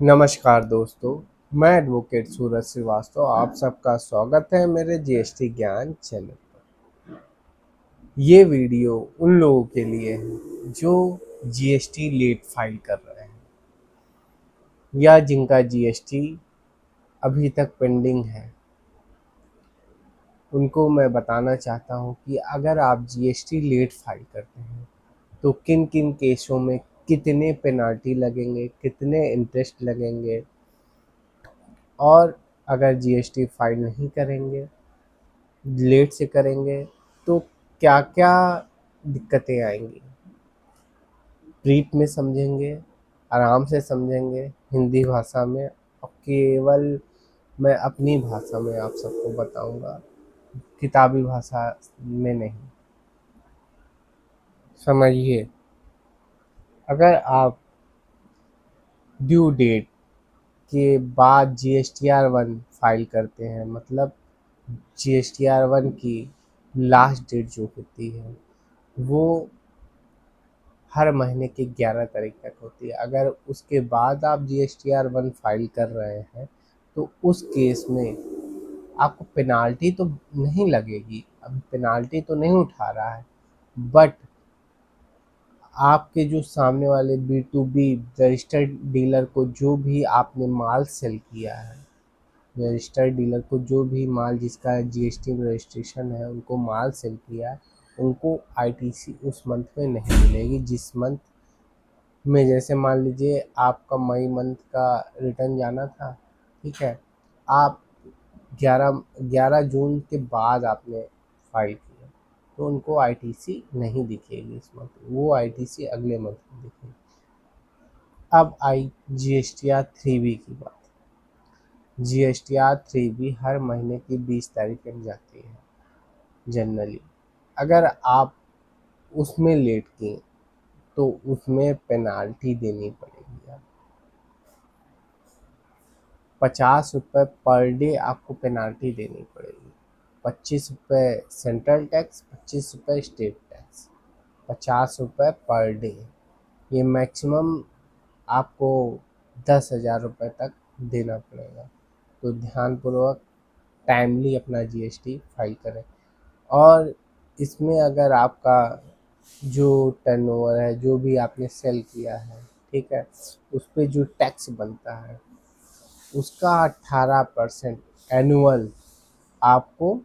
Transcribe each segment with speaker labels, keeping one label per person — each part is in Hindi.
Speaker 1: नमस्कार दोस्तों, मैं एडवोकेट सूरज श्रीवास्तव आप सबका स्वागत है मेरे जीएसटी ज्ञान चैनल पर। ये वीडियो उन लोगों के लिए है जो जीएसटी लेट फाइल कर रहे हैं या जिनका जीएसटी अभी तक पेंडिंग है। उनको मैं बताना चाहता हूँ कि अगर आप जीएसटी लेट फाइल करते हैं तो किन किन केसों में कितने पेनाल्टी लगेंगे, कितने इंटरेस्ट लगेंगे, और अगर जीएसटी फाइल नहीं करेंगे, लेट से करेंगे, तो क्या क्या दिक्कतें आएंगी। ब्रीफ में समझेंगे, आराम से समझेंगे, हिंदी भाषा में, और केवल मैं अपनी भाषा में आप सबको बताऊंगा, किताबी भाषा में नहीं। समझिए, अगर आप ड्यू डेट के बाद GSTR 1 फाइल करते हैं, मतलब GSTR 1 की लास्ट डेट जो होती है वो हर महीने की 11 तारीख तक होती है। अगर उसके बाद आप GSTR 1 फाइल कर रहे हैं तो उस केस में आपको पेनाल्टी तो नहीं लगेगी, अब पेनाल्टी तो नहीं उठा रहा है, बट आपके जो सामने वाले B2B रजिस्टर्ड डीलर को जो भी आपने माल सेल किया है, रजिस्टर्ड डीलर को जो भी माल जिसका जीएसटी में रजिस्ट्रेशन है उनको माल सेल किया है, उनको आईटीसी उस मंथ में नहीं मिलेगी। जिस मंथ में, जैसे मान लीजिए आपका मई मंथ का रिटर्न जाना था, ठीक है, आप 11 जून के बाद आपने फाइल किया, तो उनको आईटीसी नहीं दिखेगी इस मंथ, वो आईटीसी अगले मंथ में दिखेगी। अब आई GSTR 3B की बात। GSTR 3B हर महीने की 20 तारीख तक जाती है जनरली। अगर आप उसमें लेट किए तो उसमें पेनाल्टी देनी पड़ेगी। 50 रुपये पर डे आपको पेनाल्टी देनी पड़ेगी। 25 रुपये सेंट्रल टैक्स, 25 रुपये स्टेट टैक्स, 50 रुपये पर डे। ये मैक्सिमम आपको 10,000 रुपये तक देना पड़ेगा। तो ध्यानपूर्वक टाइमली अपना जीएसटी फाइल करें। और इसमें अगर आपका जो टर्नओवर है, जो भी आपने सेल किया है, ठीक है, उस पर जो टैक्स बनता है उसका 18% एनुअल आपको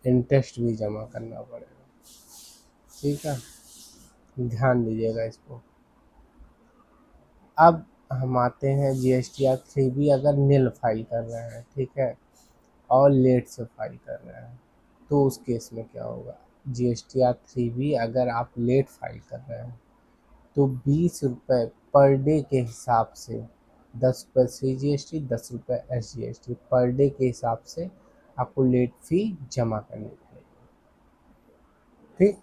Speaker 1: इंटरेस्ट भी जमा करना पड़ेगा। ठीक है, ध्यान दीजिएगा इसको। अब हम आते हैं GSTR 3B अगर नील फाइल कर रहे हैं, ठीक है, और लेट से फाइल कर रहे हैं, तो उस केस में क्या होगा। GSTR 3B अगर आप लेट फाइल कर रहे हैं तो 20 रुपये पर डे के हिसाब से, 10 रुपये CGST, 10 रुपये SGST पर डे के हिसाब से आपको लेट फी जमा करनी पड़ेगी। ठीक,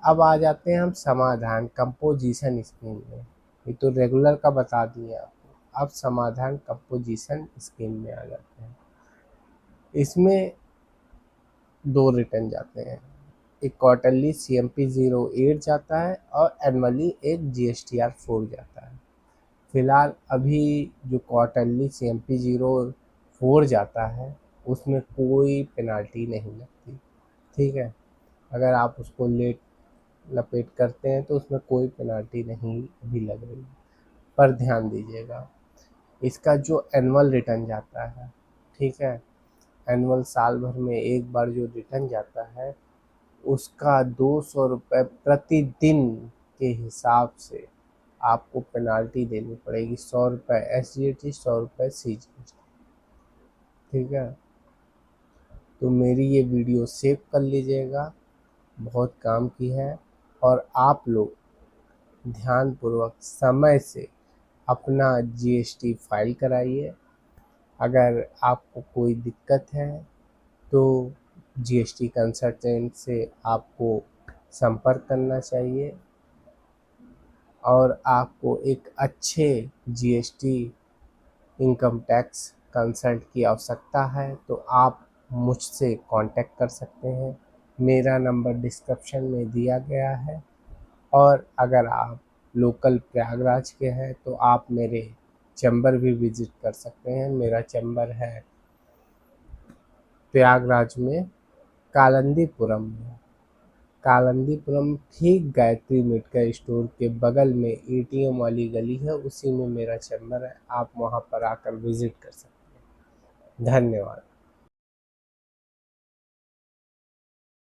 Speaker 1: अब आ जाते हैं हम समाधान कंपोजिशन स्कीम में। ये तो रेगुलर का बता दिए आपको, अब समाधान कंपोजिशन स्कीम में आ जाते हैं। इसमें दो रिटर्न जाते हैं, एक क्वार्टरली CMP 08 जाता है और एनुअली एक GSTR 4 जाता है। फिलहाल अभी जो क्वार्टरली CMP 04 जाता है उसमें कोई पेनाल्टी नहीं लगती। ठीक है, अगर आप उसको लेट लपेट करते हैं तो उसमें कोई पेनाल्टी नहीं भी लग रही। पर ध्यान दीजिएगा, इसका जो एनुअल रिटर्न जाता है, ठीक है, एनुअल साल भर में एक बार जो रिटर्न जाता है उसका 200 रुपये प्रतिदिन के हिसाब से आपको पेनाल्टी देनी पड़ेगी। 100 रुपये SGST, 100 रुपये CGST। ठीक है, तो मेरी ये वीडियो सेव कर लीजिएगा, बहुत काम की है। और आप लोग ध्यानपूर्वक समय से अपना जीएसटी फाइल कराइए। अगर आपको कोई दिक्कत है तो जीएसटी कंसल्टेंट से आपको संपर्क करना चाहिए। और आपको एक अच्छे जीएसटी इनकम टैक्स कंसल्ट की आवश्यकता है तो आप मुझसे कांटेक्ट कर सकते हैं। मेरा नंबर डिस्क्रिप्शन में दिया गया है। और अगर आप लोकल प्रयागराज के हैं तो आप मेरे चैम्बर भी विजिट कर सकते हैं। मेरा चैम्बर है प्रयागराज में, कालंदीपुरम में। कालंदीपुरम ठीक गायत्री मेडिकल स्टोर के बगल में एटीएम वाली गली है, उसी में मेरा चैम्बर है। आप वहाँ पर आकर विजिट कर सकते हैं। धन्यवाद।